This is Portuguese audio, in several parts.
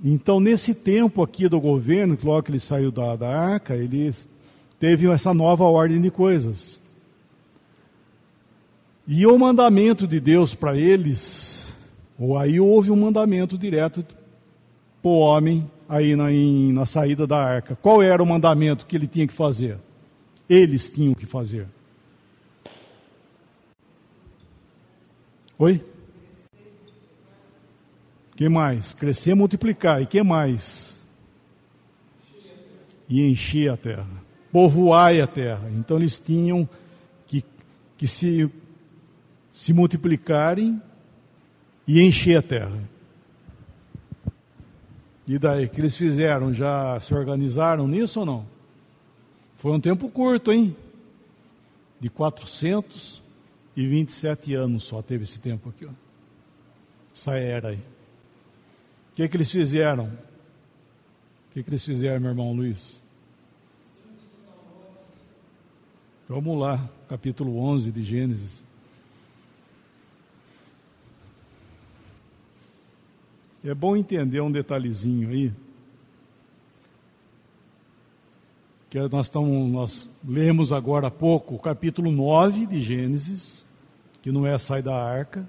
Então, nesse tempo aqui do governo, logo que ele saiu da arca, ele teve essa nova ordem de coisas. E o mandamento de Deus para eles, ou aí houve um mandamento direto para o homem aí na saída da arca. Qual era o mandamento que ele tinha que fazer? Eles tinham que fazer. Oi? Que mais? Crescer, multiplicar. E que mais? E encher a terra. Povoai a terra. Então eles tinham que se multiplicarem e encher a terra. E daí, o que eles fizeram? Já se organizaram nisso ou não? Foi um tempo curto, hein? De 427 anos só teve esse tempo aqui, ó. Essa era aí. O que eles fizeram? O que eles fizeram, meu irmão Luiz? Vamos lá, capítulo 11 de Gênesis. É bom entender um detalhezinho aí, que nós lemos agora há pouco o capítulo 9 de Gênesis, que não é a saída da arca,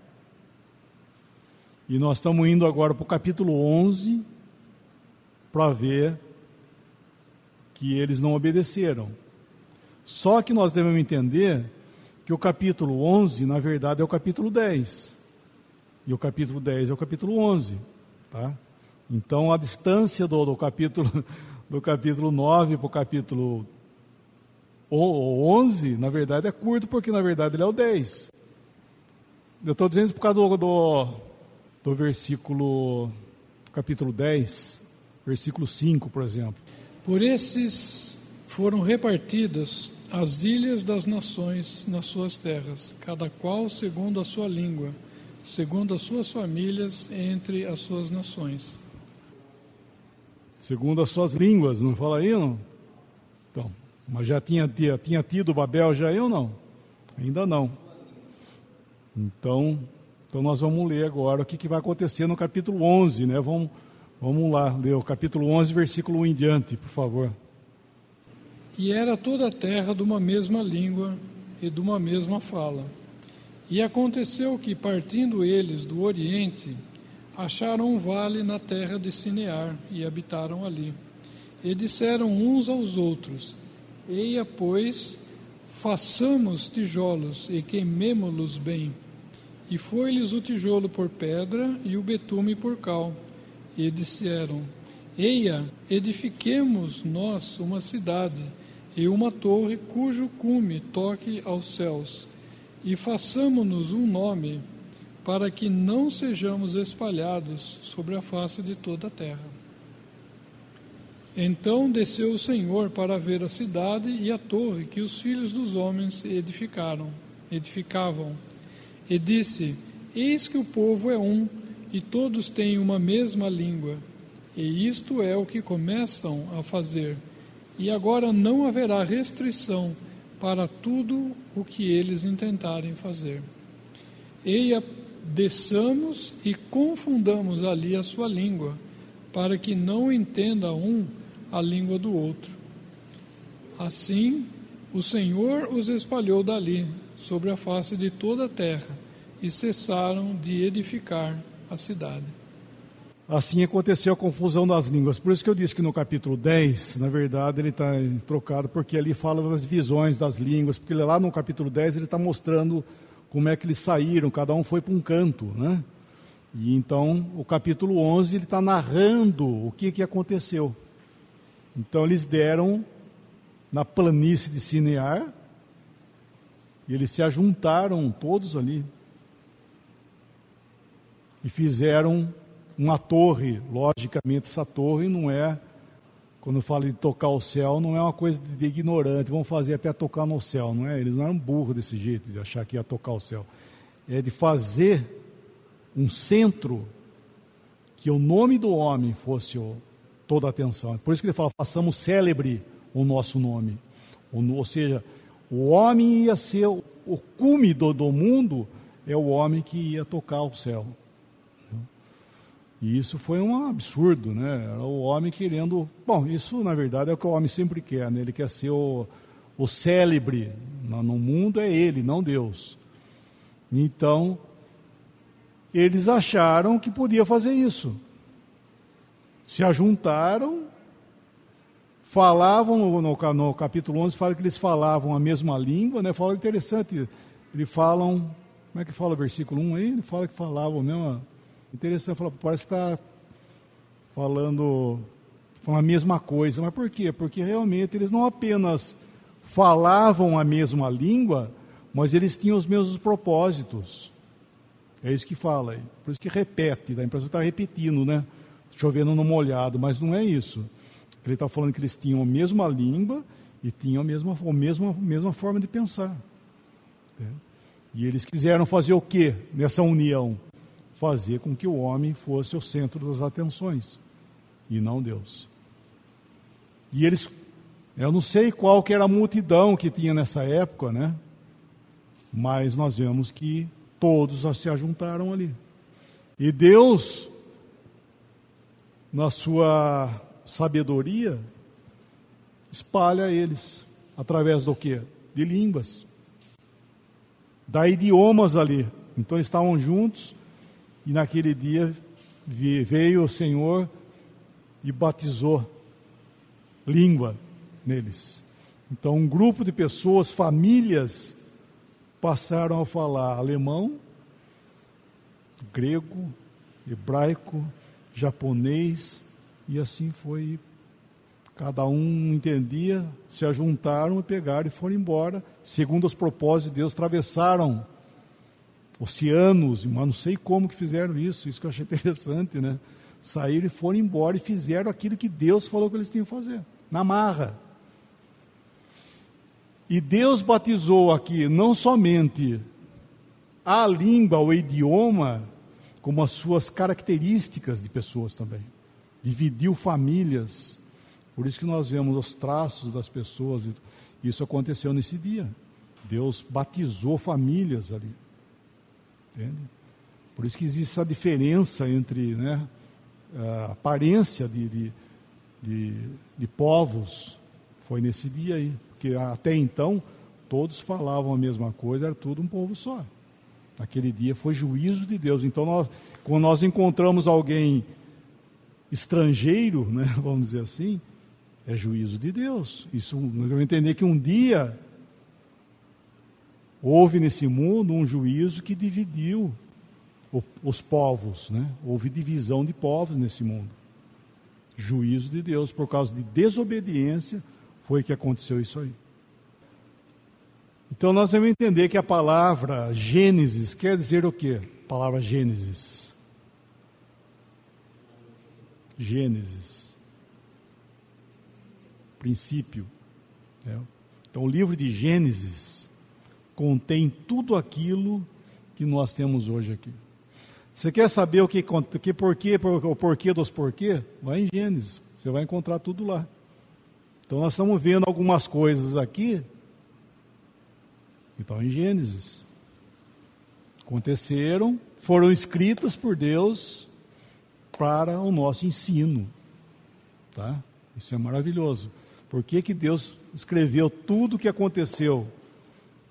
e nós estamos indo agora para o capítulo 11, para ver que eles não obedeceram. Só que nós devemos entender que o capítulo 11, na verdade, é o capítulo 10, e o capítulo 10 é o capítulo 11, tá? Então, a distância do capítulo 9 para o capítulo 11, na verdade, é curto, porque, na verdade, ele é o 10. Eu estou dizendo isso por causa do versículo, capítulo 10, versículo 5, por exemplo. Por esses foram repartidas as ilhas das nações nas suas terras, cada qual segundo a sua língua, segundo as suas famílias entre as suas nações. Segundo as suas línguas, não fala aí, não? Então, mas já tinha tido Babel já aí ou não? Ainda não. Então nós vamos ler agora o que vai acontecer no capítulo 11, né? Vamos lá, ler o capítulo 11, versículo 1 em diante, por favor. E era toda a terra de uma mesma língua e de uma mesma fala. E aconteceu que, partindo eles do Oriente, acharam um vale na terra de Sinear e habitaram ali. E disseram uns aos outros: Eia, pois, façamos tijolos e queimemo-los bem. E foi-lhes o tijolo por pedra e o betume por cal. E disseram: Eia, edifiquemos nós uma cidade e uma torre cujo cume toque aos céus. E façamo-nos um nome, para que não sejamos espalhados sobre a face de toda a terra. Então desceu o Senhor para ver a cidade e a torre que os filhos dos homens edificavam. E disse: Eis que o povo é um, e todos têm uma mesma língua. E isto é o que começam a fazer. E agora não haverá restrição para tudo o que eles intentarem fazer. Eia, desçamos e confundamos ali a sua língua, para que não entenda um a língua do outro. Assim, o Senhor os espalhou dali, sobre a face de toda a terra, e cessaram de edificar a cidade. Assim aconteceu a confusão das línguas. Por isso que eu disse que no capítulo 10, na verdade, ele está trocado, porque ali fala das divisões das línguas, porque lá no capítulo 10 ele está mostrando como é que eles saíram, cada um foi para um canto, né? E então, o capítulo 11, ele está narrando o que aconteceu. Então, eles deram na planície de Sinear, e eles se ajuntaram todos ali, e fizeram uma torre. Logicamente, essa torre não é, quando fala de tocar o céu, não é uma coisa de ignorante, vão fazer até tocar no céu, não é? Eles não eram burros desse jeito, de achar que ia tocar o céu. É de fazer um centro que o nome do homem fosse toda a atenção. Por isso que ele fala: façamos célebre o nosso nome. Ou seja, o homem ia ser o cume do mundo, é o homem que ia tocar o céu. E isso foi um absurdo, né? Era o homem querendo... Bom, isso na verdade é o que o homem sempre quer, né? Ele quer ser o célebre no mundo, é ele, não Deus. Então, eles acharam que podia fazer isso. Se ajuntaram, falavam, no capítulo 11, fala que eles falavam a mesma língua, né? Fala interessante, eles falam, como é que fala o versículo 1 aí? Ele fala que falavam mesmo, interessante, fala, parece que está falando a mesma coisa, mas por quê? Porque realmente eles não apenas falavam a mesma língua, mas eles tinham os mesmos propósitos. É isso que fala aí. Por isso que repete, dá a impressão que está repetindo, né? Chovendo no molhado, mas não é isso. Ele está falando que eles tinham a mesma língua e tinham a mesma forma de pensar. E eles quiseram fazer o quê nessa união? Fazer com que o homem fosse o centro das atenções, e não Deus. E eles, eu não sei qual que era a multidão que tinha nessa época, né? Mas nós vemos que todos se ajuntaram ali. E Deus, na sua sabedoria, espalha eles através do quê? De línguas. Dá idiomas ali. Então eles estavam juntos e naquele dia veio o Senhor e batizou língua neles. Então um grupo de pessoas, famílias, passaram a falar alemão, grego, hebraico, japonês, e assim foi. Cada um entendia, se ajuntaram, pegaram e foram embora. Segundo os propósitos de Deus, atravessaram oceanos, mas não sei como que fizeram isso que eu achei interessante, né? Saíram e foram embora e fizeram aquilo que Deus falou que eles tinham que fazer, na marra. E Deus batizou aqui não somente a língua, o idioma, como as suas características de pessoas também. Dividiu famílias. Por isso que nós vemos os traços das pessoas. Isso aconteceu nesse dia. Deus batizou famílias ali. Entende? Por isso que existe essa diferença entre, né, a aparência de povos. Foi nesse dia aí. Porque até então, todos falavam a mesma coisa, era tudo um povo só. Aquele dia foi juízo de Deus. Então, quando nós encontramos alguém estrangeiro, né, vamos dizer assim, é juízo de Deus. Isso, nós devemos entender que um dia houve nesse mundo um juízo que dividiu os povos, né? Houve divisão de povos nesse mundo. Juízo de Deus, por causa de desobediência, foi que aconteceu isso aí. Então nós devemos entender que a palavra Gênesis quer dizer o quê? A palavra Gênesis. Gênesis. Princípio. Né? Então o livro de Gênesis contém tudo aquilo que nós temos hoje aqui. Você quer saber o porquê dos porquê? Vai em Gênesis, você vai encontrar tudo lá. Então nós estamos vendo algumas coisas aqui, então em Gênesis. Aconteceram, foram escritas por Deus para o nosso ensino. Tá? Isso é maravilhoso. Por que Deus escreveu tudo o que aconteceu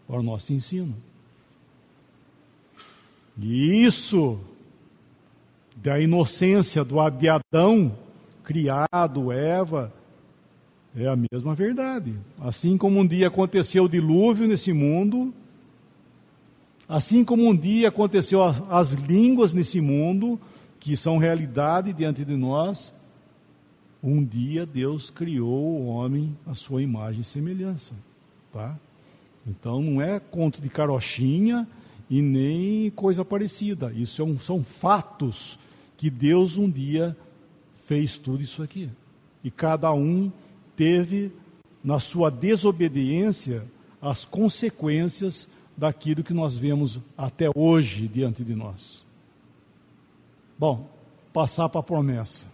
para o nosso ensino? E isso, da inocência de Adão, criado, Eva, é a mesma verdade. Assim como um dia aconteceu o dilúvio nesse mundo, assim como um dia aconteceu as línguas nesse mundo, que são realidade diante de nós, um dia Deus criou o homem à sua imagem e semelhança. Tá? Então não é conto de carochinha e nem coisa parecida. Isso são fatos que Deus um dia fez tudo isso aqui. E cada um teve, na sua desobediência, as consequências daquilo que nós vemos até hoje diante de nós. Bom, passar para a promessa.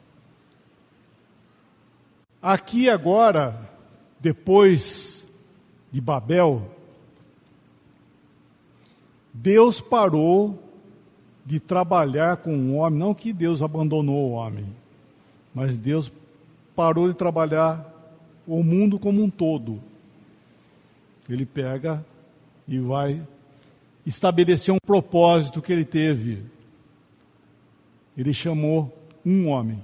Aqui agora, depois de Babel, Deus parou de trabalhar com o homem, não que Deus abandonou o homem, mas Deus parou de trabalhar o mundo como um todo. Ele pega e vai estabelecer um propósito que ele teve. Ele chamou um homem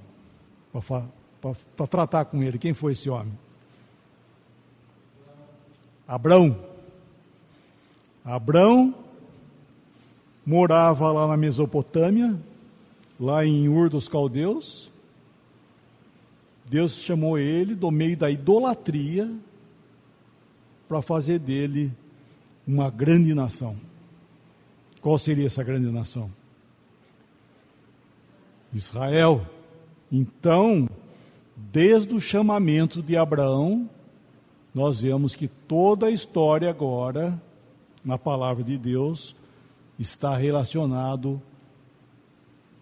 para tratar com ele. Quem foi esse homem? Abrão. Abrão morava lá na Mesopotâmia, lá em Ur dos Caldeus. Deus chamou ele do meio da idolatria para fazer dele uma grande nação. Qual seria essa grande nação? Israel. Então, desde o chamamento de Abraão, nós vemos que toda a história agora, na palavra de Deus, está relacionado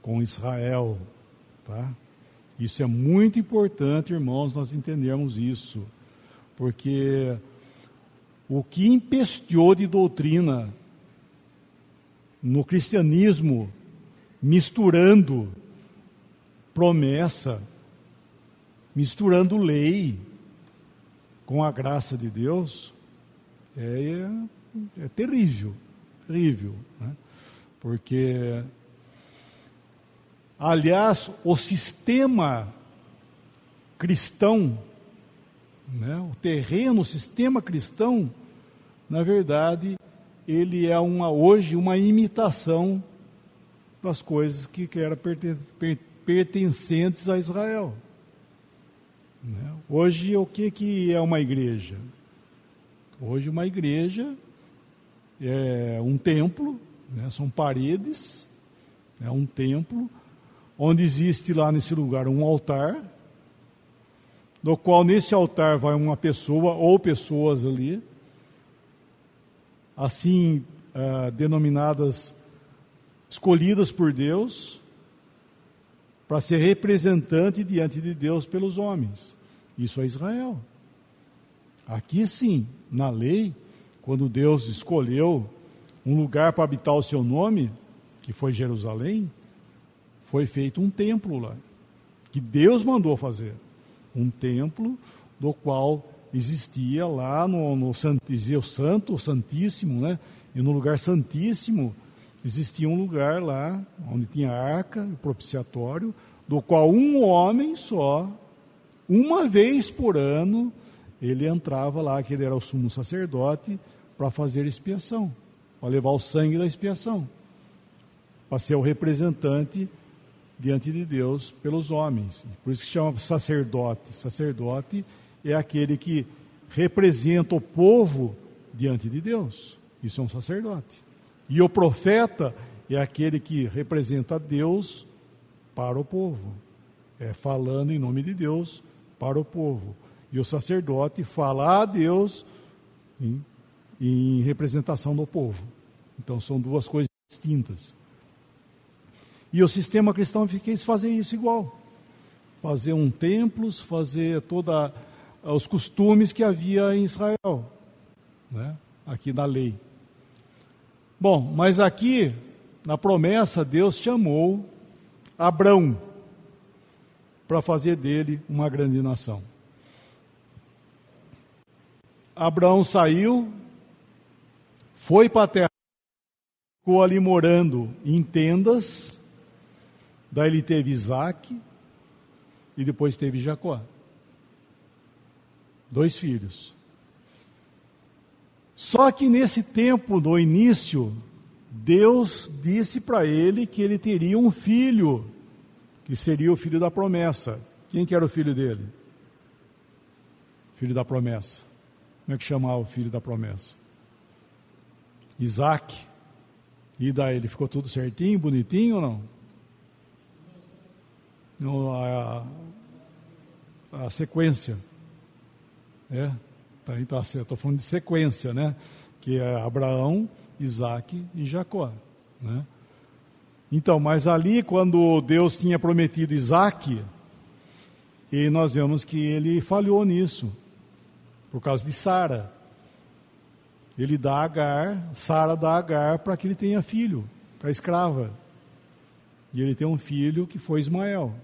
com Israel, tá? Isso é muito importante, irmãos, nós entendermos isso, porque o que empesteou de doutrina no cristianismo, misturando promessa, misturando lei com a graça de Deus, é terrível, terrível, né? Porque, aliás, o sistema cristão, né, o terreno, o sistema cristão, na verdade, ele é hoje uma imitação das coisas que eram pertencentes a Israel. Né? Hoje, o que é uma igreja? Hoje, uma igreja é um templo, né? São paredes, é um templo, onde existe lá nesse lugar um altar, no qual nesse altar vai uma pessoa ou pessoas ali, assim denominadas, escolhidas por Deus, para ser representante diante de Deus pelos homens. Isso é Israel. Aqui sim, na lei, quando Deus escolheu um lugar para habitar o seu nome, que foi Jerusalém, foi feito um templo lá, que Deus mandou fazer. Um templo do qual existia lá no Santo, o Santíssimo, né? E no lugar Santíssimo existia um lugar lá, onde tinha a arca, o propiciatório, do qual um homem só, uma vez por ano, ele entrava lá, que ele era o sumo sacerdote, para fazer expiação, para levar o sangue da expiação, para ser o representante diante de Deus pelos homens. Por isso que se chama sacerdote. Sacerdote é aquele que representa o povo diante de Deus. Isso é um sacerdote. E o profeta é aquele que representa Deus para o povo. Falando em nome de Deus para o povo. E o sacerdote fala a Deus em representação do povo. Então são duas coisas distintas. E o sistema cristão quis fazer isso igual. Fazer um templo, fazer todos os costumes que havia em Israel, né? Aqui na lei. Bom, mas aqui, na promessa, Deus chamou Abrão para fazer dele uma grande nação. Abrão saiu, foi para a terra, ficou ali morando em tendas. Daí ele teve Isaac e depois teve Jacó. 2 filhos. Só que nesse tempo, no início, Deus disse para ele que ele teria um filho, que seria o filho da promessa. Quem que era o filho dele? Filho da promessa. Como é que chamava o filho da promessa? Isaac. E daí, ele ficou tudo certinho, bonitinho ou não? A sequência. Tá certo. Estou falando de sequência, né? Que é Abraão, Isaac e Jacó, né? Então, mas ali, quando Deus tinha prometido Isaac, e nós vemos que ele falhou nisso, por causa de Sara. Ele dá Agar, Sara dá Agar para que ele tenha filho, para a escrava. E ele tem um filho que foi Ismael.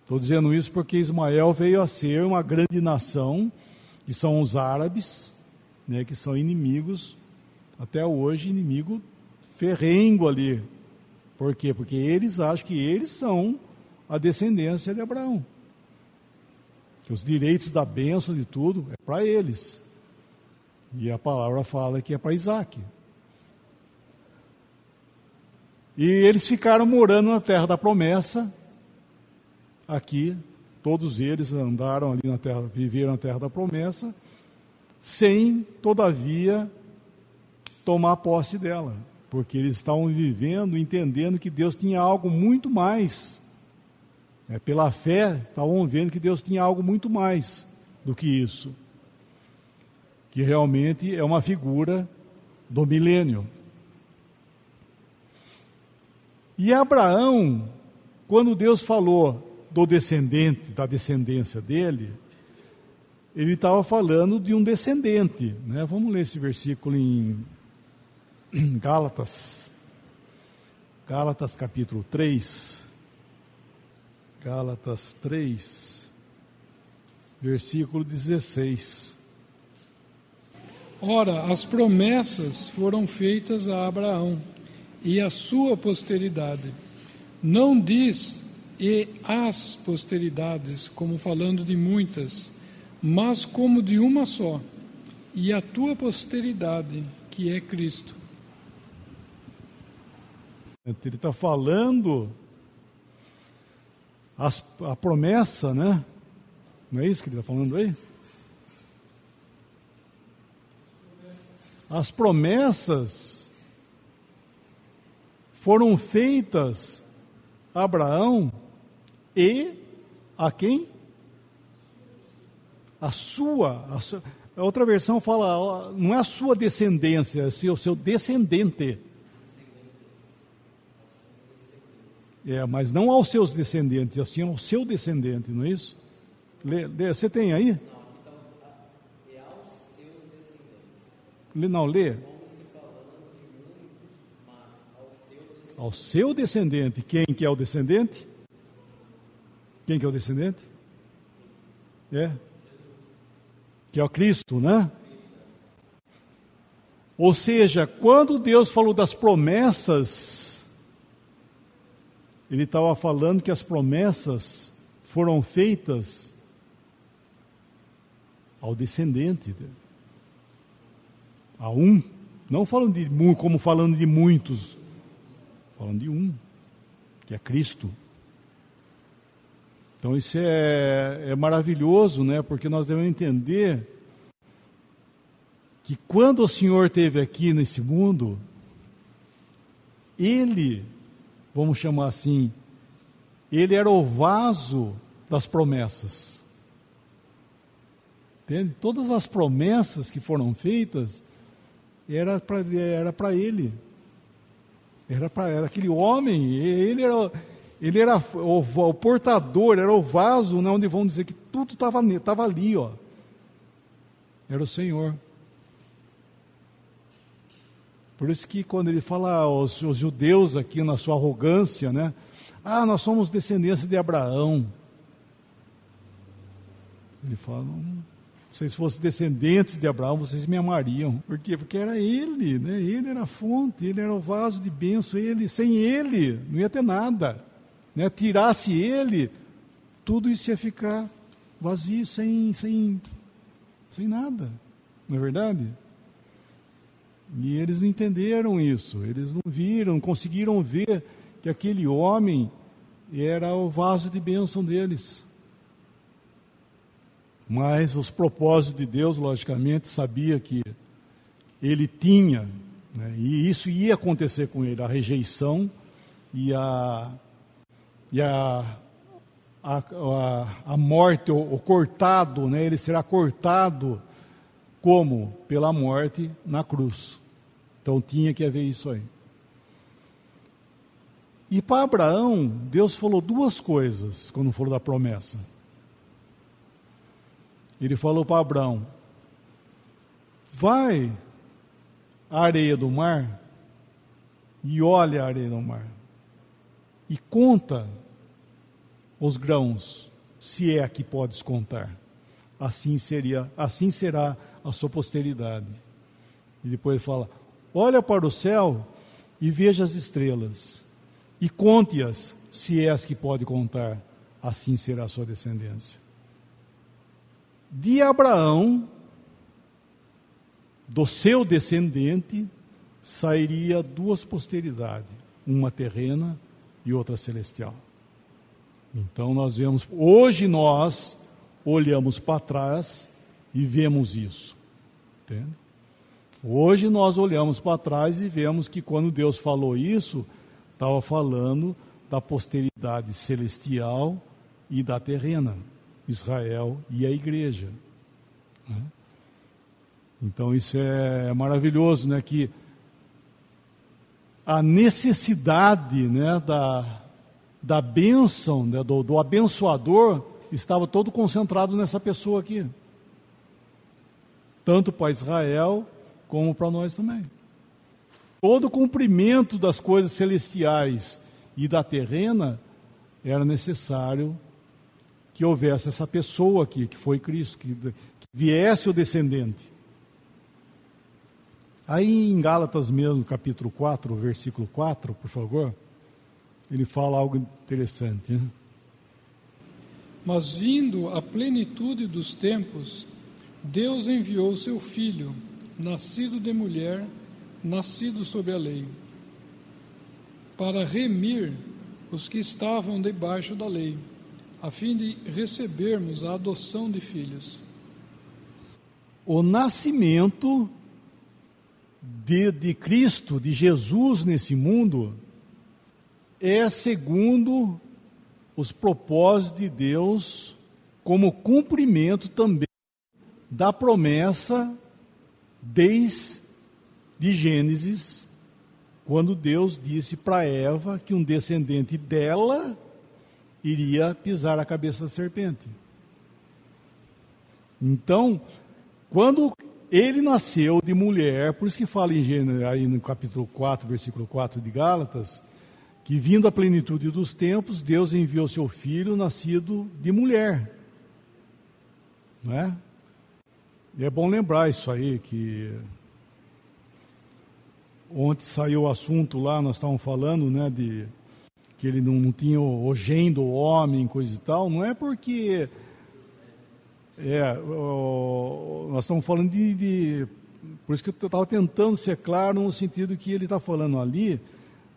Estou dizendo isso porque Ismael veio a ser uma grande nação, que são os árabes, né, que são inimigos, até hoje, inimigo ferrenho ali. Por quê? Porque eles acham que eles são a descendência de Abraão. Que os direitos da bênção de tudo é para eles. E a palavra fala que é para Isaac. E eles ficaram morando na terra da promessa, aqui, todos eles andaram ali na terra, viveram na terra da promessa, sem, todavia, tomar posse dela, porque eles estavam vivendo, entendendo que Deus tinha algo muito mais, pela fé, estavam vendo que Deus tinha algo muito mais do que isso, que realmente é uma figura do milênio. E Abraão, quando Deus falou do descendente, da descendência dele, ele estava falando de um descendente, né? Vamos ler esse versículo em Gálatas capítulo 3, Gálatas 3, versículo 16. Ora, as promessas foram feitas a Abraão e a sua posteridade. Não diz e as posteridades, como falando de muitas, mas como de uma só, e a tua posteridade, que é Cristo. Ele está falando a promessa, né? Não é isso que ele está falando aí? As promessas foram feitas a Abraão e a quem? A outra versão fala, não é a sua descendência, é o seu descendente. Mas não aos seus descendentes, assim ao seu descendente, não é isso? Você tem aí? Não, aqui está é aos seus descendentes. Não, lê. Como se falando de muitos, mas ao seu descendente. Ao seu descendente. Quem que é o descendente? Quem que é o descendente? Que é o Cristo, né? Ou seja, quando Deus falou das promessas, Ele estava falando que as promessas foram feitas ao descendente dele. A um. Não falando como falando de muitos. Falando de um, que é Cristo. Então isso é maravilhoso, né? Porque nós devemos entender que quando o Senhor esteve aqui nesse mundo, Ele, vamos chamar assim, Ele era o vaso das promessas. Entende? Todas as promessas que foram feitas, era para Ele. Era aquele homem, ele era o portador, era o vaso, né, onde vão dizer que tudo estava ali, ó. Era o Senhor. Por isso que quando ele fala aos judeus aqui na sua arrogância, né? Nós somos descendência de Abraão. Ele fala, se vocês fossem descendentes de Abraão, vocês me amariam. Por quê? Porque era ele, né? Ele era a fonte, ele era o vaso de bênção. Sem ele, não ia ter nada. Né? Tirasse ele, tudo isso ia ficar vazio, sem nada. Não é verdade? E eles não entenderam isso. Eles não viram, não conseguiram ver que aquele homem era o vaso de bênção deles. Mas os propósitos de Deus, logicamente, sabia que ele tinha, né, e isso ia acontecer com ele, a rejeição e a morte, o cortado, né, ele será cortado como? Pela morte na cruz. Então tinha que haver isso aí. E para Abraão, Deus falou duas coisas quando falou da promessa. Ele falou para Abraão, vai à areia do mar e olha a areia do mar. e conta os grãos, se é que podes contar. Assim será a sua posteridade. E depois ele fala: olha para o céu e veja as estrelas, e conte-as, se és que pode contar. Assim será a sua descendência. De Abraão, do seu descendente, sairia duas posteridades, uma terrena e outra celestial. Então nós vemos, hoje nós olhamos para trás e vemos isso, entende? Hoje nós olhamos para trás e vemos que quando Deus falou isso, estava falando da posteridade celestial e da terrena, Israel e a igreja, né? Então isso é maravilhoso, né? Que a necessidade, né, da bênção, né, do abençoador, estava todo concentrado nessa pessoa aqui. Tanto para Israel, como para nós também. Todo o cumprimento das coisas celestiais e da terrena, era necessário que houvesse essa pessoa aqui, que foi Cristo, que viesse o descendente. Aí em Gálatas mesmo, capítulo 4, versículo 4, por favor, ele fala algo interessante, né? Mas vindo a plenitude dos tempos, Deus enviou seu Filho, nascido de mulher, nascido sob a lei, para remir os que estavam debaixo da lei, a fim de recebermos a adoção de filhos. O nascimento de Cristo, de Jesus nesse mundo, é segundo os propósitos de Deus, como cumprimento também da promessa desde Gênesis, quando Deus disse para Eva que um descendente dela iria pisar a cabeça da serpente. Então, quando ele nasceu de mulher, por isso que fala em Gênesis, aí no capítulo 4, versículo 4 de Gálatas, que vindo a plenitude dos tempos, Deus enviou seu filho nascido de mulher. Não é? E é bom lembrar isso aí, que ontem saiu o assunto lá, nós estávamos falando, né, de que ele não tinha o gene do homem, coisa e tal. Não é porque... nós estamos falando por isso que eu estava tentando ser claro no sentido que ele está falando ali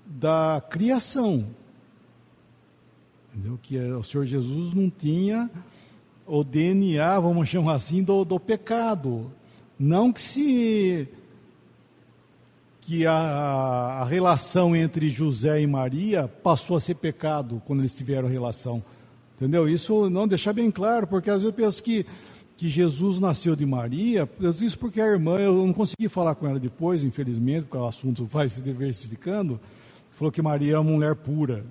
da criação, entendeu? Que o Senhor Jesus não tinha o DNA, vamos chamar assim, do pecado. Não que a relação entre José e Maria passou a ser pecado quando eles tiveram relação. Entendeu? Isso não deixar bem claro, porque às vezes eu penso que Jesus nasceu de Maria, isso porque a irmã, eu não consegui falar com ela depois, infelizmente, porque o assunto vai se diversificando, falou que Maria é uma mulher pura.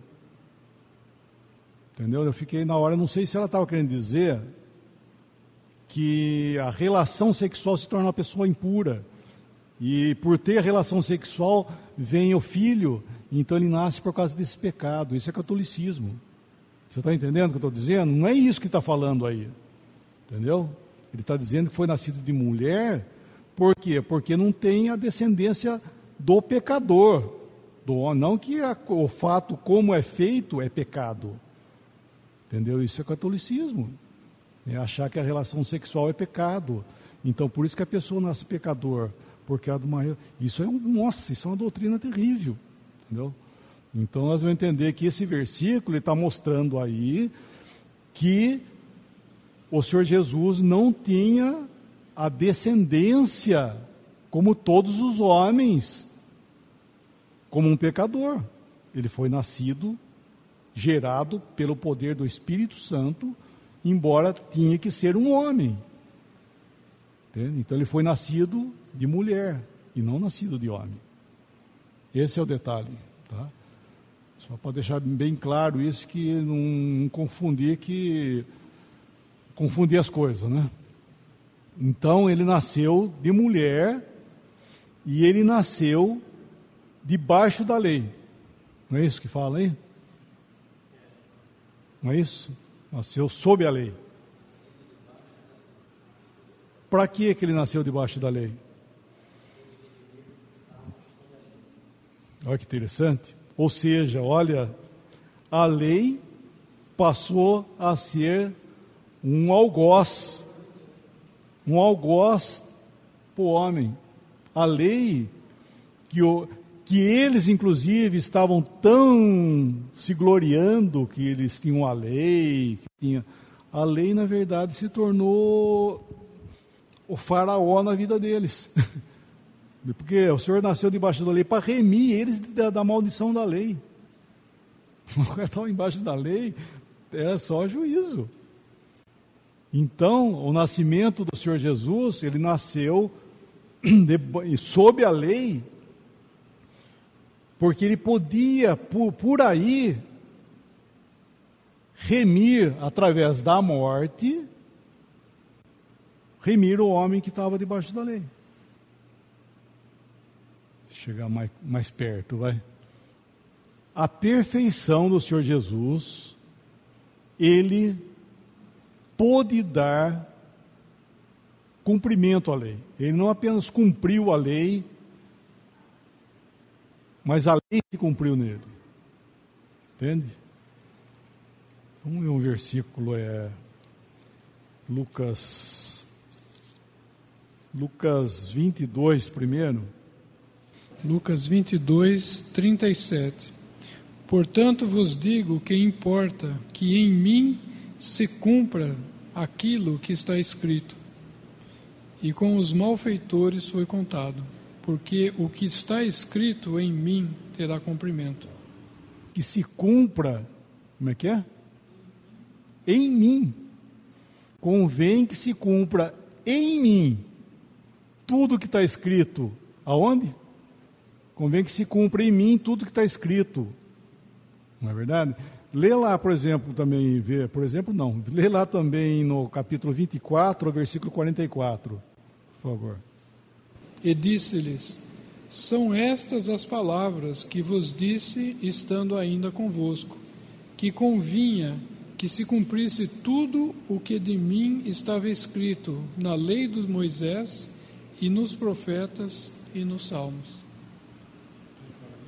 Entendeu? Eu fiquei na hora, não sei se ela estava querendo dizer que a relação sexual se torna uma pessoa impura. E por ter a relação sexual, vem o filho, então ele nasce por causa desse pecado. Isso é catolicismo. Você está entendendo o que eu estou dizendo? Não é isso que está falando aí. Entendeu? Ele está dizendo que foi nascido de mulher, por quê? Porque não tem a descendência do pecador. Não que o fato como é feito é pecado. Entendeu? Isso é catolicismo. É achar que a relação sexual é pecado. Então, por isso que a pessoa nasce pecador. Porque isso é uma doutrina terrível. Entendeu? Então nós vamos entender que esse versículo está mostrando aí que o Senhor Jesus não tinha a descendência como todos os homens, como um pecador. Ele foi nascido, gerado pelo poder do Espírito Santo, embora tinha que ser um homem. Entende? Então ele foi nascido de mulher e não nascido de homem. Esse é o detalhe, tá? Só para deixar bem claro isso, que não confundir as coisas, né? Então ele nasceu de mulher e ele nasceu debaixo da lei. Não é isso que fala aí? Não é isso? Nasceu sob a lei. Para que ele nasceu debaixo da lei? Olha que interessante. Ou seja, olha, a lei passou a ser um algoz para o homem. A lei que eles, inclusive, estavam tão se gloriando que eles tinham a lei, a lei, na verdade, se tornou o faraó na vida deles. Porque o Senhor nasceu debaixo da lei para remir eles da maldição da lei. O cara estava embaixo da lei, era só juízo. Então, o nascimento do Senhor Jesus, ele nasceu sob a lei, porque ele podia, por aí, remir através da morte, remir o homem que estava debaixo da lei. Chegar mais perto, vai. A perfeição do Senhor Jesus, ele pôde dar cumprimento à lei. Ele não apenas cumpriu a lei, mas a lei se cumpriu nele. Entende? Vamos ver um versículo, Lucas 22 primeiro. Lucas 22, 37. Portanto vos digo que importa que em mim se cumpra aquilo que está escrito. E com os malfeitores foi contado, porque o que está escrito em mim terá cumprimento. Que se cumpra, como é que é? Em mim. Convém que se cumpra em mim tudo que está escrito. Aonde? Convém que se cumpra em mim tudo que está escrito. Não é verdade? Lê lá, por exemplo, também, lê lá também no capítulo 24, versículo 44, por favor. E disse-lhes: são estas as palavras que vos disse, estando ainda convosco, que convinha que se cumprisse tudo o que de mim estava escrito na lei de Moisés e nos profetas e nos salmos.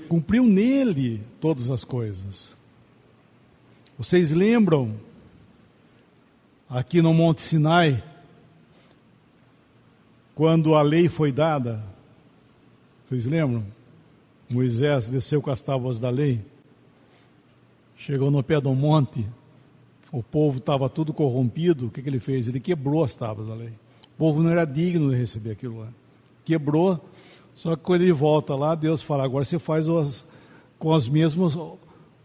Cumpriu nele todas as coisas. Vocês lembram, aqui no Monte Sinai, quando a lei foi dada? Vocês lembram? Moisés desceu com as tábuas da lei, chegou no pé do monte, o povo estava tudo corrompido. O que ele fez? Ele quebrou as tábuas da lei. O povo não era digno de receber aquilo lá. Quebrou. Só que quando ele volta lá, Deus fala: agora você faz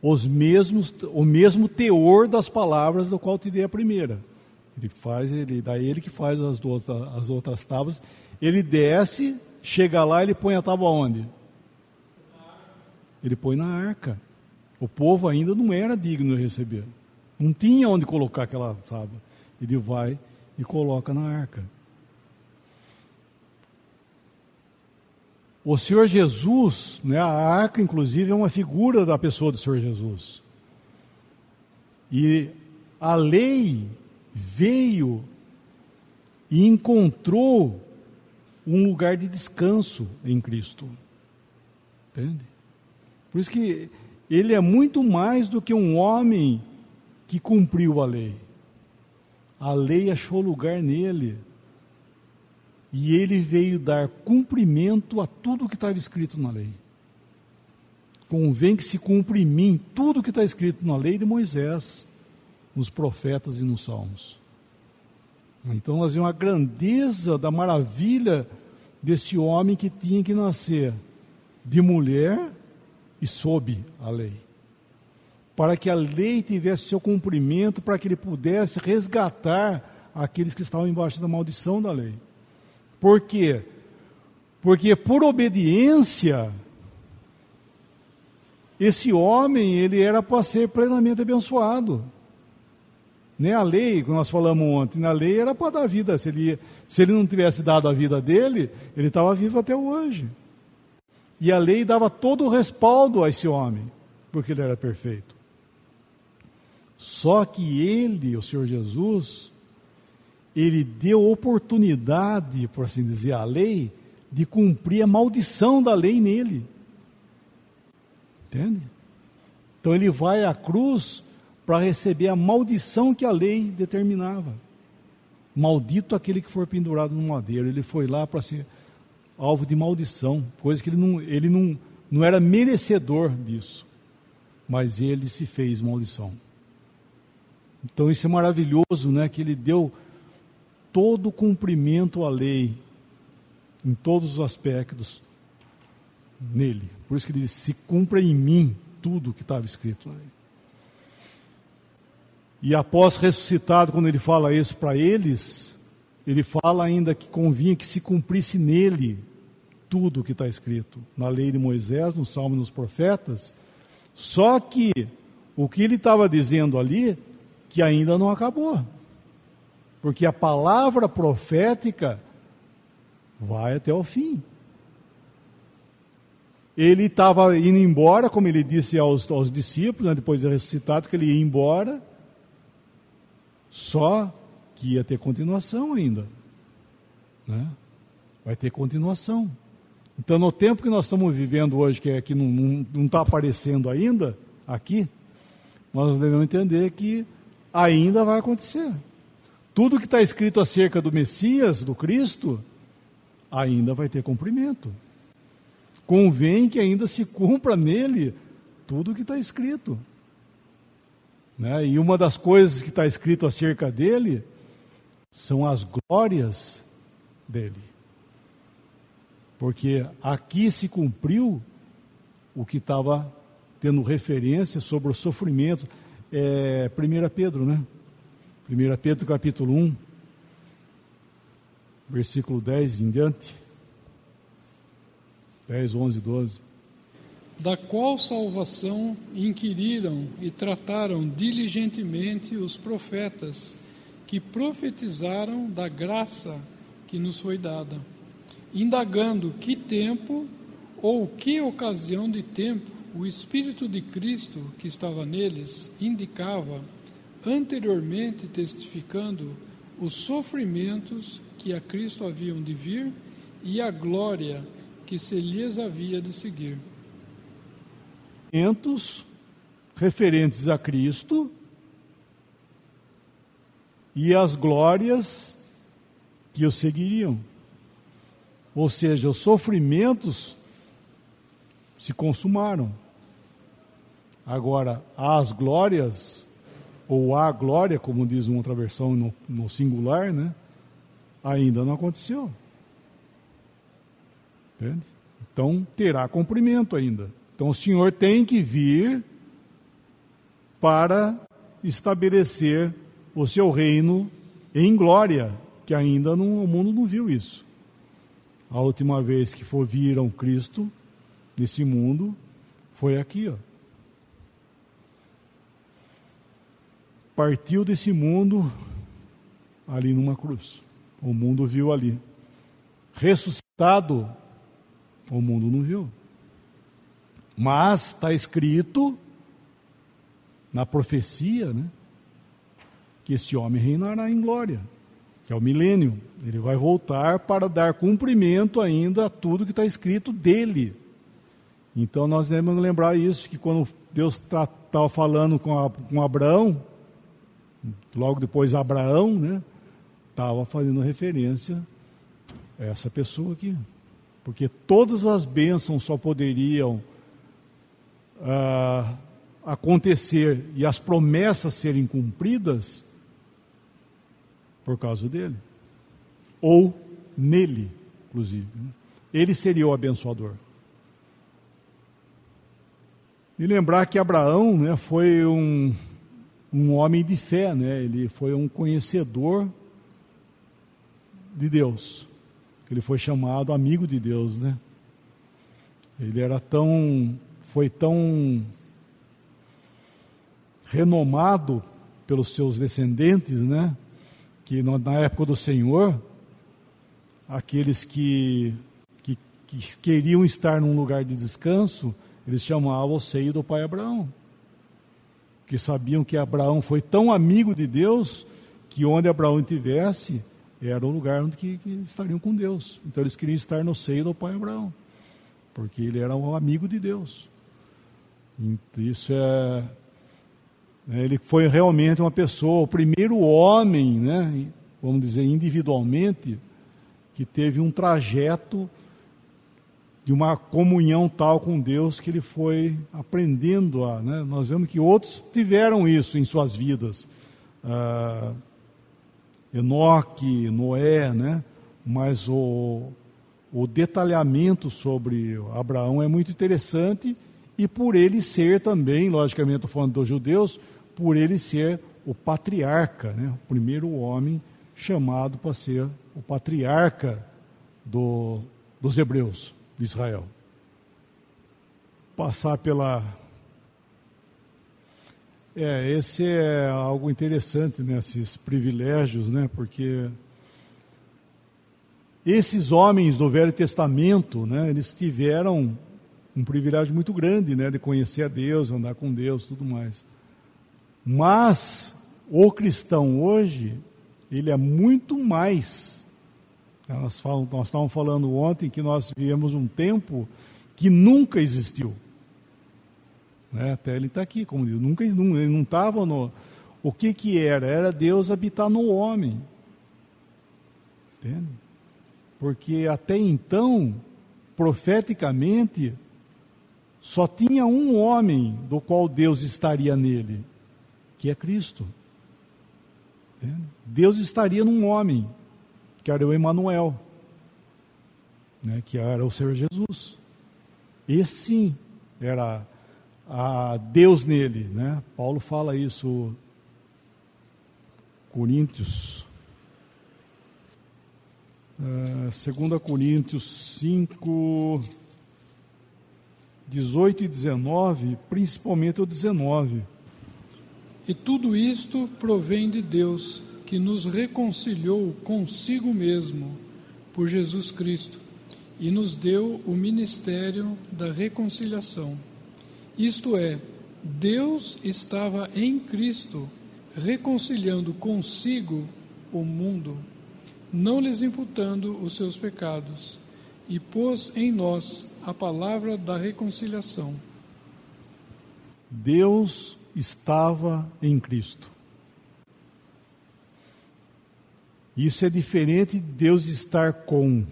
o mesmo teor das palavras do qual te dei a primeira. Daí ele que faz as outras tábuas. Ele desce, chega lá, ele põe a tábua onde? Ele põe na arca. O povo ainda não era digno de receber. Não tinha onde colocar aquela tábua. Ele vai e coloca na arca. O Senhor Jesus, né, a arca, inclusive, é uma figura da pessoa do Senhor Jesus. E a lei veio e encontrou um lugar de descanso em Cristo. Entende? Por isso que ele é muito mais do que um homem que cumpriu a lei. A lei achou lugar nele. E ele veio dar cumprimento a tudo o que estava escrito na lei. Convém que se cumpra em mim tudo o que está escrito na lei de Moisés, nos profetas e nos salmos. Então nós vemos a grandeza da maravilha desse homem que tinha que nascer de mulher e sob a lei. Para que a lei tivesse seu cumprimento, para que ele pudesse resgatar aqueles que estavam embaixo da maldição da lei. Por quê? Porque por obediência, esse homem, ele era para ser plenamente abençoado. Nem a lei, como nós falamos ontem, na lei era para dar vida. Se ele não tivesse dado a vida dele, ele estava vivo até hoje. E a lei dava todo o respaldo a esse homem, porque ele era perfeito. Só que ele, o Senhor Jesus, ele deu oportunidade, por assim dizer, à lei, de cumprir a maldição da lei nele. Entende? Então ele vai à cruz para receber a maldição que a lei determinava. Maldito aquele que for pendurado no madeiro. Ele foi lá para ser alvo de maldição, coisa que ele não era merecedor disso, mas ele se fez maldição. Então isso é maravilhoso, né? Que ele deu todo o cumprimento à lei, em todos os aspectos, nele. Por isso que ele diz, se cumpra em mim tudo o que estava escrito na lei. E após ressuscitado, quando ele fala isso para eles, ele fala ainda que convinha que se cumprisse nele tudo o que está escrito na lei de Moisés, no Salmo e nos profetas. Só que o que ele estava dizendo ali, que ainda não acabou. Porque a palavra profética vai até o fim. Ele estava indo embora, como ele disse aos discípulos, né, depois de ressuscitado, que ele ia embora, só que ia ter continuação ainda. Né? Vai ter continuação. Então, no tempo que nós estamos vivendo hoje, que não está aparecendo ainda, aqui, nós devemos entender que ainda vai acontecer. Tudo que está escrito acerca do Messias, do Cristo, ainda vai ter cumprimento. Convém que ainda se cumpra nele tudo o que está escrito. Né? E uma das coisas que está escrito acerca dele são as glórias dele. Porque aqui se cumpriu o que estava tendo referência sobre os sofrimentos. 1 Pedro, né? 1 Pedro capítulo 1, versículo 10 em diante. 10, 11, 12. Da qual salvação inquiriram e trataram diligentemente os profetas, que profetizaram da graça que nos foi dada, indagando que tempo ou que ocasião de tempo o Espírito de Cristo que estava neles indicava, anteriormente testificando os sofrimentos que a Cristo haviam de vir e a glória que se lhes havia de seguir. Referentes a Cristo e as glórias que o seguiriam. Ou seja, os sofrimentos se consumaram. Agora, as glórias, ou a glória, como diz uma outra versão no singular, né, ainda não aconteceu. Entende? Então, terá cumprimento ainda. Então, o Senhor tem que vir para estabelecer o seu reino em glória, que ainda o mundo não viu isso. A última vez que viram Cristo nesse mundo foi aqui, ó. Partiu desse mundo ali numa cruz. O mundo viu ali. Ressuscitado, o mundo não viu. Mas está escrito na profecia, né, que esse homem reinará em glória, que é o milênio. Ele vai voltar para dar cumprimento ainda a tudo que está escrito dele. Então nós devemos lembrar isso, que quando Deus estava falando com Abraão, logo depois Abraão, né, estava fazendo referência a essa pessoa aqui. Porque todas as bênçãos só poderiam acontecer e as promessas serem cumpridas por causa dele. Ou nele, inclusive. Né? Ele seria o abençoador. E lembrar que Abraão, né, foi um homem de fé, né? Ele foi um conhecedor de Deus. Ele foi chamado amigo de Deus, né? Ele foi tão renomado pelos seus descendentes, né? Que na época do Senhor, aqueles que queriam estar num lugar de descanso, eles chamavam o seio do pai Abraão. porque sabiam que Abraão foi tão amigo de Deus que onde Abraão estivesse era o lugar onde que estariam com Deus. Então eles queriam estar no seio do pai Abraão, porque ele era um amigo de Deus. Isso ele foi realmente uma pessoa, o primeiro homem, né, vamos dizer individualmente, que teve um trajeto de uma comunhão tal com Deus que ele foi aprendendo a... Né? Nós vemos que outros tiveram isso em suas vidas. Enoque, Noé, né? Mas o detalhamento sobre Abraão é muito interessante, e por ele ser também, logicamente estou falando dos judeus, por ele ser o patriarca, né? O primeiro homem chamado para ser o patriarca dos hebreus de Israel. Passar pela... esse é algo interessante, né, esses privilégios, né, porque esses homens do Velho Testamento, né, eles tiveram um privilégio muito grande, né, de conhecer a Deus, andar com Deus, tudo mais. Mas o cristão hoje, ele é muito mais. Nós estávamos falando ontem que nós vivemos um tempo que nunca existiu. Né? Até ele está aqui, como diz, ele não estava no... O que era? Era Deus habitar no homem. Entende? Porque até então, profeticamente, só tinha um homem do qual Deus estaria nele, que é Cristo. Entende? Deus estaria num homem, que era o Emanuel, né, que era o Senhor Jesus. Esse sim era a Deus nele, né? Paulo fala isso, Coríntios, 2 Coríntios 5, 18 e 19, principalmente o 19. E tudo isto provém de Deus, que nos reconciliou consigo mesmo por Jesus Cristo e nos deu o ministério da reconciliação. Isto é, Deus estava em Cristo reconciliando consigo o mundo, não lhes imputando os seus pecados, e pôs em nós a palavra da reconciliação. Deus estava em Cristo. Isso é diferente de Deus estar com.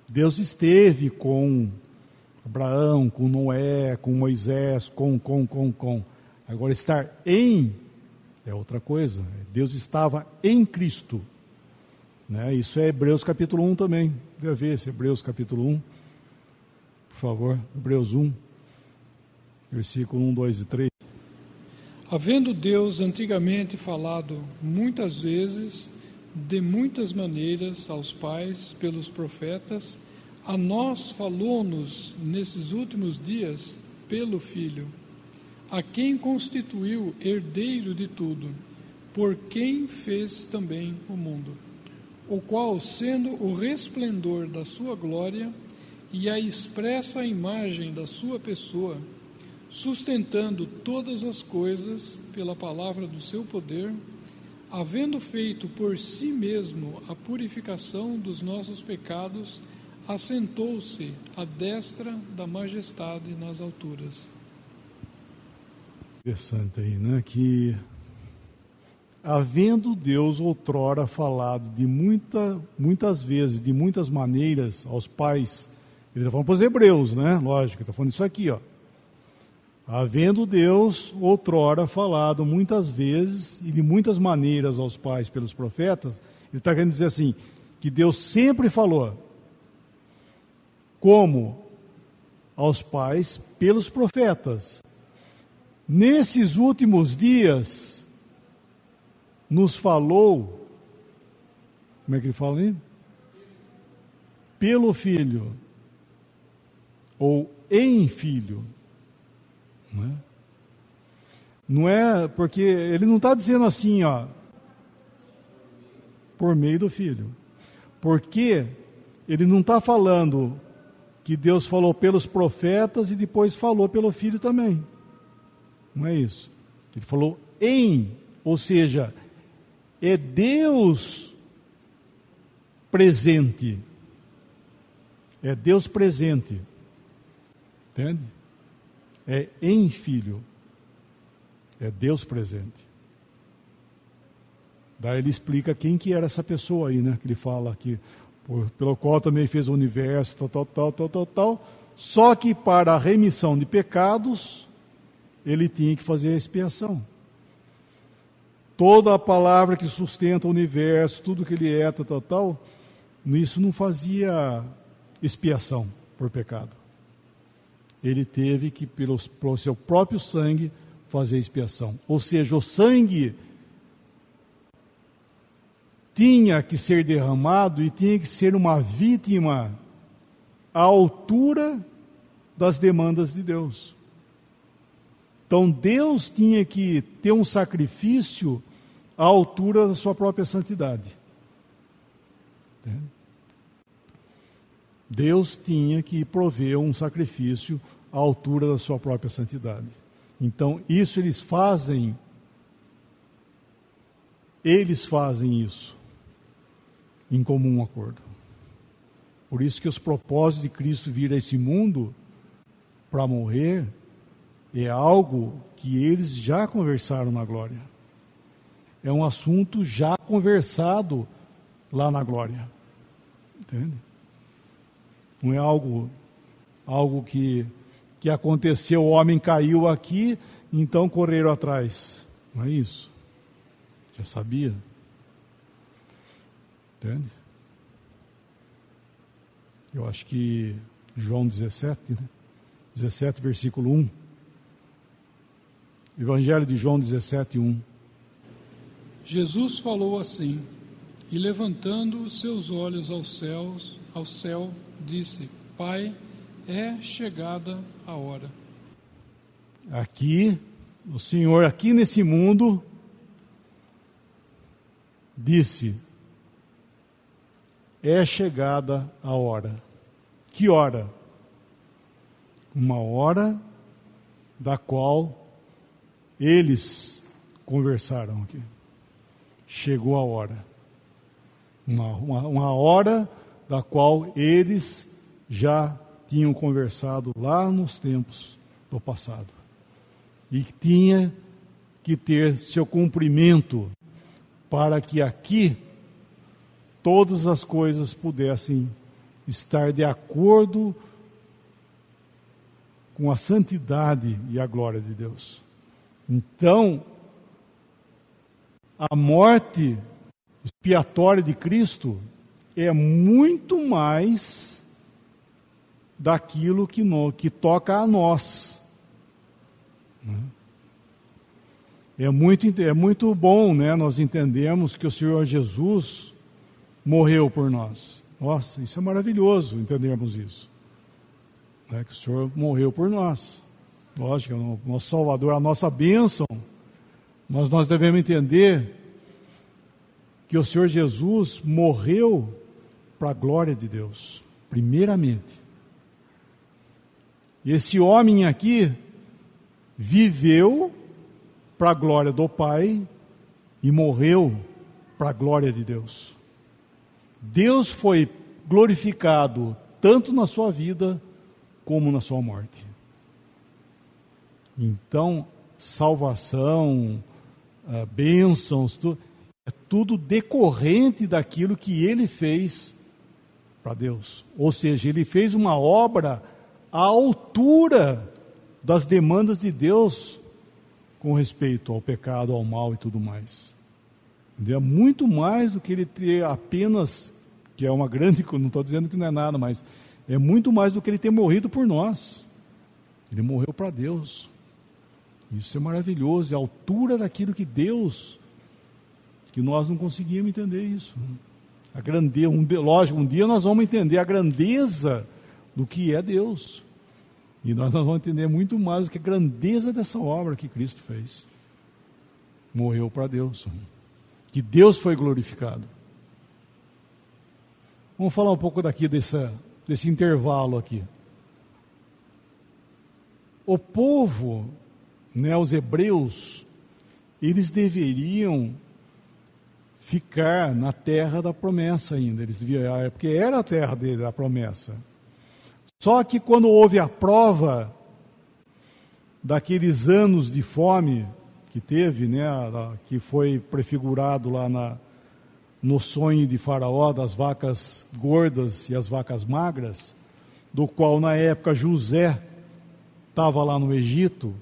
Deus esteve com Abraão, com Noé, com Moisés, com. Agora, estar em é outra coisa. Deus estava em Cristo. Né? Isso é Hebreus capítulo 1 também. Deve ver esse Hebreus capítulo 1. Por favor, Hebreus 1, versículo 1, 2 e 3. Havendo Deus antigamente falado muitas vezes, de muitas maneiras, aos pais, pelos profetas, a nós falou-nos nesses últimos dias pelo Filho, a quem constituiu herdeiro de tudo, por quem fez também o mundo, o qual, sendo o resplendor da sua glória e a expressa imagem da sua pessoa, sustentando todas as coisas pela palavra do seu poder, havendo feito por si mesmo a purificação dos nossos pecados, assentou-se à destra da majestade nas alturas. Interessante aí, né? Que havendo Deus outrora falado de muitas vezes, de muitas maneiras aos pais, ele está falando para os hebreus, né? Lógico, ele está falando isso aqui, ó. Havendo Deus outrora falado muitas vezes e de muitas maneiras aos pais pelos profetas, ele está querendo dizer assim, que Deus sempre falou, como aos pais pelos profetas. Nesses últimos dias, nos falou, como é que ele fala aí? Pelo Filho, ou em Filho. Não é porque ele não está dizendo assim, ó, por meio do Filho, porque ele não está falando que Deus falou pelos profetas e depois falou pelo Filho também, não é isso. Ele falou em, ou seja, é Deus presente. É Deus presente. Entende? É em Filho. É Deus presente. Daí ele explica quem que era essa pessoa aí, né? Que ele fala aqui, pelo qual também fez o universo, tal. Só que para a remissão de pecados, ele tinha que fazer a expiação. Toda a palavra que sustenta o universo, tudo que ele é, isso não fazia expiação por pecado. Ele teve que, pelo seu próprio sangue, fazer expiação. Ou seja, o sangue tinha que ser derramado e tinha que ser uma vítima à altura das demandas de Deus. Então Deus tinha que ter um sacrifício à altura da sua própria santidade. Deus tinha que prover um sacrifício à altura da sua própria santidade. Então isso eles fazem isso em comum acordo. Por isso que os propósitos de Cristo vir a esse mundo para morrer é algo que eles já conversaram na glória. É um assunto já conversado lá na glória. Entende? Não é algo que aconteceu, o homem caiu aqui, então correram atrás. Não é isso. Já sabia. Entende? Eu acho que João 17, né? 17, versículo 1. Evangelho de João 17, 1. Jesus falou assim, e levantando seus olhos ao céu, disse: Pai, é chegada a hora. Aqui, o Senhor, aqui nesse mundo, disse: é chegada a hora. Que hora? Uma hora da qual eles conversaram aqui. Chegou a hora. Uma hora da qual eles já tinham conversado lá nos tempos do passado. E tinha que ter seu cumprimento para que aqui todas as coisas pudessem estar de acordo com a santidade e a glória de Deus. Então, a morte expiatória de Cristo é muito mais daquilo que toca a nós. É muito bom, né, nós entendemos que o Senhor Jesus morreu por nós. Nossa, isso é maravilhoso entendermos isso. Né, que o Senhor morreu por nós. Lógico, é o nosso Salvador, a nossa bênção. Mas nós devemos entender que o Senhor Jesus morreu para a glória de Deus, primeiramente. E esse homem aqui viveu para a glória do Pai e morreu para a glória de Deus. Deus foi glorificado tanto na sua vida como na sua morte. Então, salvação, bênçãos, é tudo decorrente daquilo que ele fez para Deus. Ou seja, ele fez uma obra à altura das demandas de Deus com respeito ao pecado, ao mal e tudo mais. É muito mais do que ele ter apenas, que é uma grande, não estou dizendo que não é nada, mas é muito mais do que ele ter morrido por nós. Ele morreu para Deus. Isso é maravilhoso, é a altura daquilo que Deus, que nós não conseguimos entender isso. A grandeza, lógico, um dia nós vamos entender a grandeza do que é Deus. E nós vamos entender muito mais do que a grandeza dessa obra que Cristo fez. Morreu para Deus. Que Deus foi glorificado. Vamos falar um pouco daqui desse intervalo aqui. O povo, né, os hebreus, eles deveriam ficar na terra da promessa ainda, porque era a terra dele, da promessa. Só que quando houve a prova daqueles anos de fome que teve, né, que foi prefigurado lá no sonho de Faraó, das vacas gordas e as vacas magras, do qual na época José estava lá no Egito,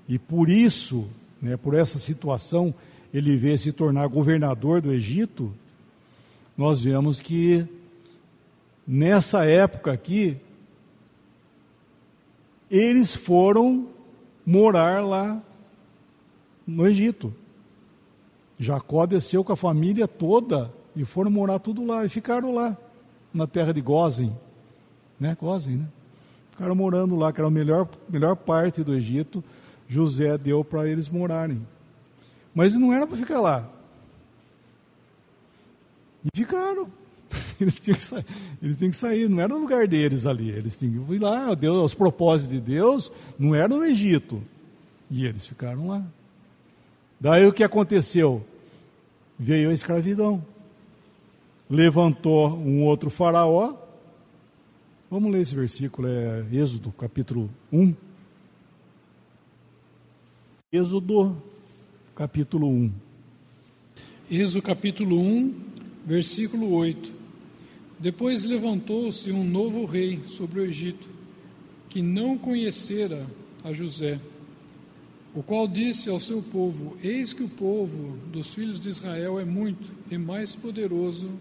e por isso, né, por essa situação, ele veio se tornar governador do Egito. Nós vemos que nessa época aqui, eles foram morar lá no Egito. Jacó desceu com a família toda e foram morar tudo lá, e ficaram lá, na terra de Gósen, né? Gósen, né? Ficaram morando lá, que era a melhor parte do Egito. José deu para eles morarem. Mas não era para ficar lá. E ficaram. Eles tinham que sair, não era o lugar deles ali. Eles tinham que ir lá, os propósitos de Deus não eram no Egito. E eles ficaram lá. Daí o que aconteceu? Veio a escravidão. Levantou um outro faraó. Vamos ler esse versículo, é Êxodo, capítulo 1. Êxodo, capítulo 1. Êxodo, capítulo 1, versículo 8. Depois levantou-se um novo rei sobre o Egito, que não conhecera a José, o qual disse ao seu povo: eis que o povo dos filhos de Israel é muito e mais poderoso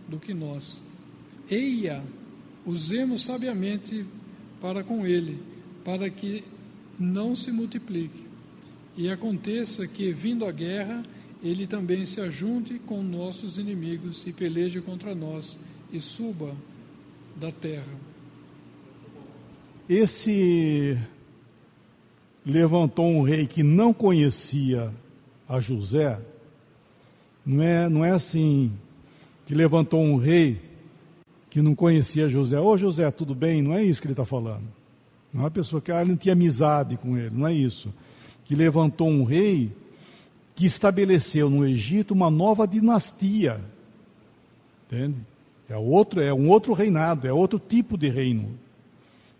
do que nós. Eia, usemos sabiamente para com ele, para que não se multiplique. E aconteça que, vindo a guerra, ele também se ajunte com nossos inimigos e peleje contra nós e suba da terra. Esse levantou um rei que não conhecia a José, não é assim, que levantou um rei que não conhecia José. Ô José, tudo bem? Não é isso que ele está falando. Não é uma pessoa que não tinha amizade com ele, não é isso. Que levantou um rei que estabeleceu no Egito uma nova dinastia. Entende? É um outro reinado, é outro tipo de reino.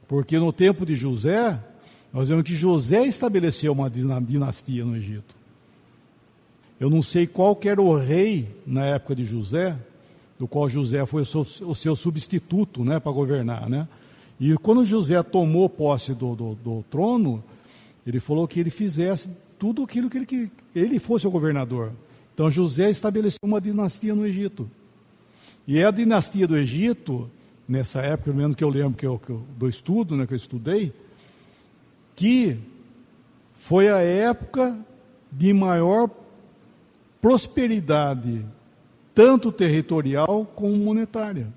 Porque no tempo de José, nós vemos que José estabeleceu uma dinastia no Egito. Eu não sei qual que era o rei na época de José, do qual José foi o seu substituto, né, para governar, né? E quando José tomou posse do trono, ele falou que ele fizesse tudo aquilo que ele fosse o governador. Então José estabeleceu uma dinastia no Egito. E é a dinastia do Egito, nessa época, pelo menos que eu lembro do estudo, né, que eu estudei, que foi a época de maior prosperidade, tanto territorial como monetária,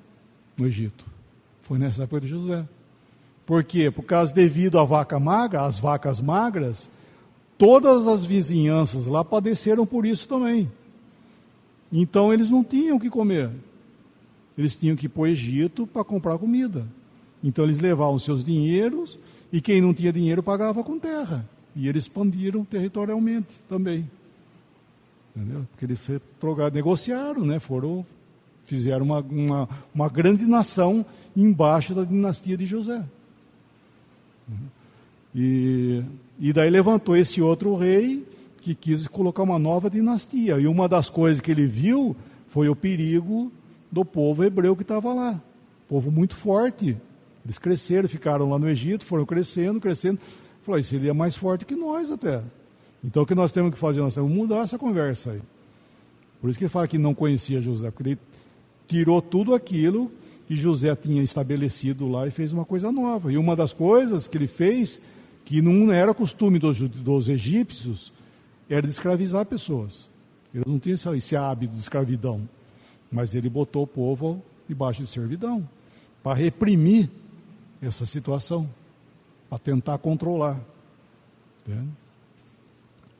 no Egito. Foi nessa época de José. Por quê? Por causa, devido à vaca magra, às vacas magras, todas as vizinhanças lá padeceram por isso também. Então eles não tinham o que comer. Eles tinham que ir para o Egito para comprar comida. Então eles levavam seus dinheiros, e quem não tinha dinheiro pagava com terra. E eles expandiram territorialmente também. Entendeu? Porque eles negociaram, né? Fizeram uma grande nação embaixo da dinastia de José. E daí levantou esse outro rei que quis colocar uma nova dinastia. E uma das coisas que ele viu foi o perigo do povo hebreu que estava lá. Povo muito forte. Eles cresceram, ficaram lá no Egito, foram crescendo. Falou, isso ele é mais forte que nós até. Então o que nós temos que fazer? Nós temos que mudar essa conversa aí. Por isso que ele fala que não conhecia José, porque ele tirou tudo aquilo que José tinha estabelecido lá e fez uma coisa nova. E uma das coisas que ele fez, que não era costume dos egípcios, era de escravizar pessoas. Eles não tinham esse hábito de escravidão. Mas ele botou o povo debaixo de servidão, para reprimir essa situação, para tentar controlar. Entende?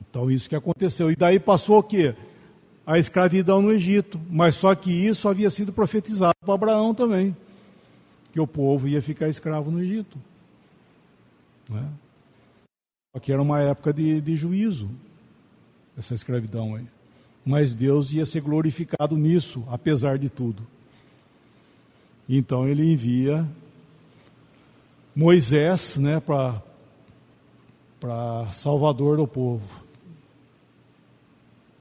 Então isso que aconteceu. E daí passou o quê? A escravidão no Egito. Mas só que isso havia sido profetizado para Abraão também, que o povo ia ficar escravo no Egito. Né? Só que era uma época de juízo. essa escravidão aí. Mas Deus ia ser glorificado nisso, apesar de tudo. Então ele envia Moisés, né, para salvador do povo.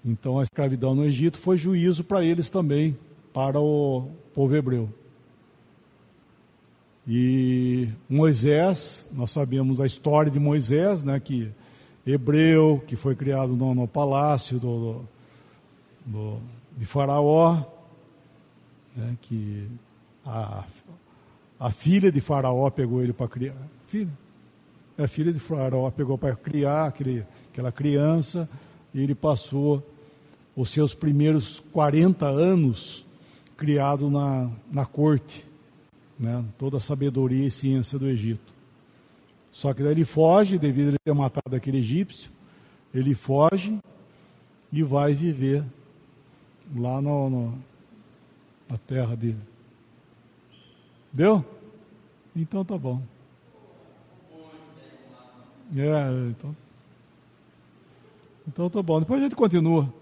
Então a escravidão no Egito foi juízo para eles também, para o povo hebreu. E Moisés, nós sabemos a história de Moisés, né, que hebreu, que foi criado no palácio de Faraó, né, que a filha de Faraó pegou ele para criar. A filha de Faraó pegou para criar aquela criança, e ele passou os seus primeiros 40 anos criado na corte, né, toda a sabedoria e ciência do Egito. Só que daí ele foge, devido a ele ter matado aquele egípcio, ele foge e vai viver lá na terra dele. Deu? Então tá bom. Então tá bom. Depois a gente continua.